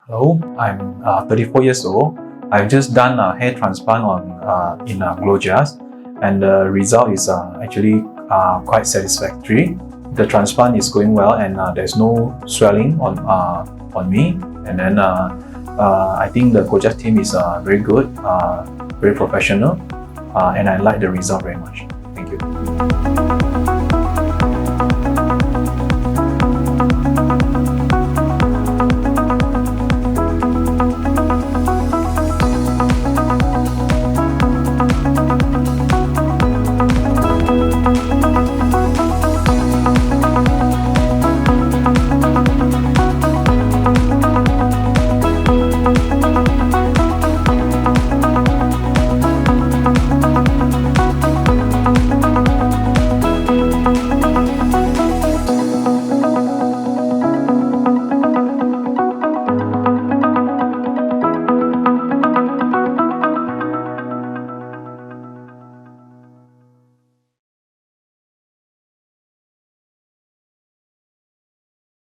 Hello, I'm 34 years old. I've just done a hair transplant in Glojas, and the result is actually quite satisfactory. The transplant is going well, and there's no swelling on me. And then I think the Glojas team is very good, very professional, and I like the result very much. Thank you.